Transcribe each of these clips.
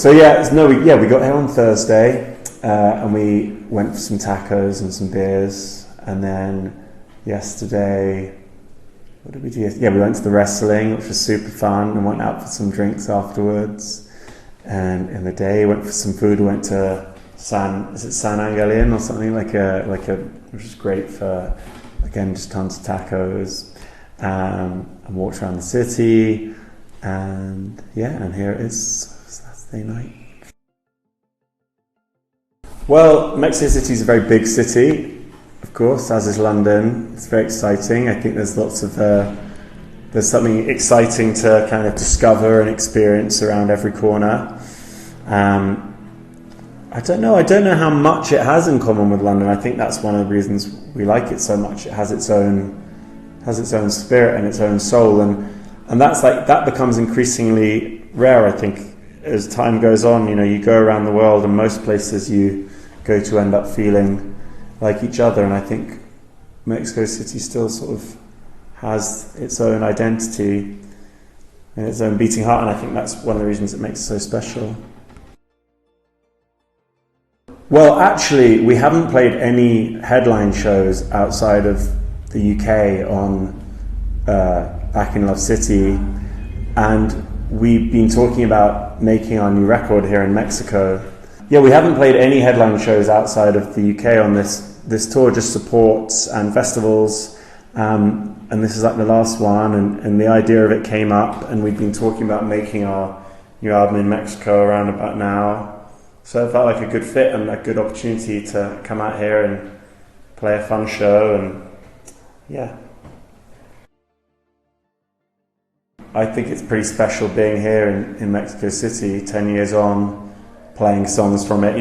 So yeah, we got here on Thursday, and we went for some tacos and some beers, and then yesterday, what did we do yesterday? Yeah, we went to the wrestling, which was super fun, and went out for some drinks afterwards. And in the day, went for some food. We went to San Angelion or something which is great for, again, just tons of tacos. And walked around the city, and here it is, Saturday night. Well, Mexico City is a very big city, of course, as is London. It's very exciting. I think there's there's something exciting to kind of discover and experience around every corner. I don't know how much it has in common with London. I think that's one of the reasons we like it so much. It has its own spirit and its own soul, and that becomes increasingly rare, I think, as time goes on. You go around the world, and most places you go to end up feeling like each other, and I think Mexico City still sort of has its own identity and its own beating heart, and I think that's one of the reasons it makes it so special. Well, actually, we haven't played any headline shows outside of the UK on Back in Love City, and we've been talking about making our new record here in Mexico. Yeah, we haven't played any headline shows outside of the UK on this tour, just supports and festivals, and this is like the last one, and the idea of it came up, and we've been talking about making our new album in Mexico around about now, so it felt like a good fit and a good opportunity to come out here and play a fun show, and yeah. I think it's pretty special being here in Mexico City, 10 years on, playing songs from it.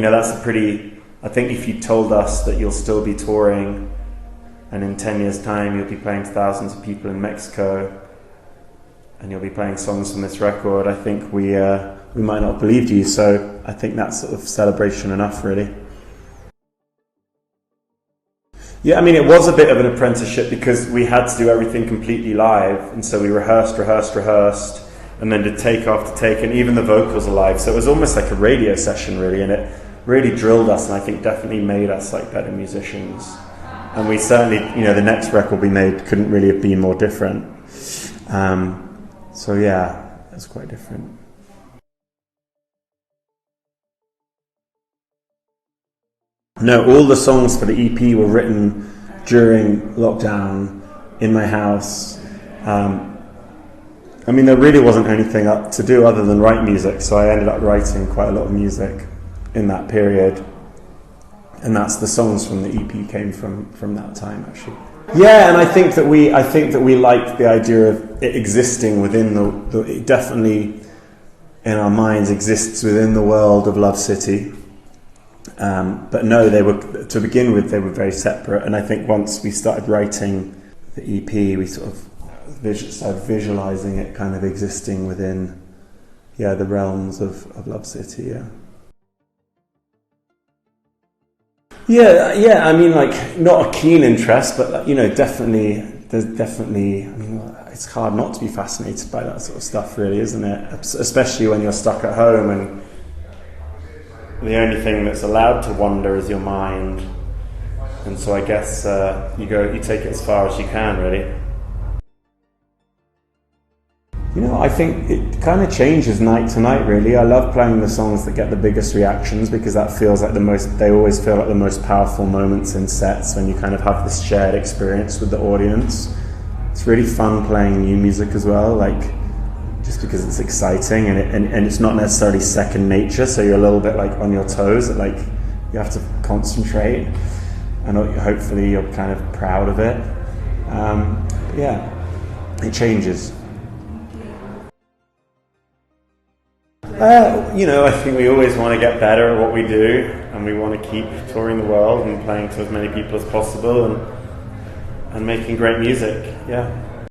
I think if you told us that you'll still be touring and in 10 years' time you'll be playing to thousands of people in Mexico and you'll be playing songs from this record, I think we might not have believed you. So I think that's sort of celebration enough, really. Yeah, I mean, it was a bit of an apprenticeship because we had to do everything completely live, and so we rehearsed, and then did take after take, and even the vocals are live. So it was almost like a radio session, really, and it really drilled us, and I think definitely made us like better musicians. And we certainly, the next record we made couldn't really have been more different. So yeah, it's quite different. No, all the songs for the EP were written during lockdown in my house. There really wasn't anything up to do other than write music, so I ended up writing quite a lot of music in that period. And that's the songs from the EP came from that time, actually. Yeah, and I think that we liked the idea of it existing within it definitely in our minds exists within the world of Love City. But no, to begin with, they were very separate. And I think once we started writing the EP, we sort of started visualizing it kind of existing within, the realms of Love City. Yeah. I mean, like, not a keen interest, but definitely. I mean, it's hard not to be fascinated by that sort of stuff, really, isn't it? Especially when you're stuck at home and the only thing that's allowed to wander is your mind, and so I guess you take it as far as you can, really. I think it kind of changes night to night, really. I love playing the songs that get the biggest reactions because that feels like they always feel like the most powerful moments in sets when you kind of have this shared experience with the audience. It's really fun playing new music as well, just because it's exciting and it's not necessarily second nature, so you're a little bit like on your toes, you have to concentrate, and hopefully you're kind of proud of it. It changes. I think we always want to get better at what we do, and we want to keep touring the world and playing to as many people as possible and making great music. Yeah.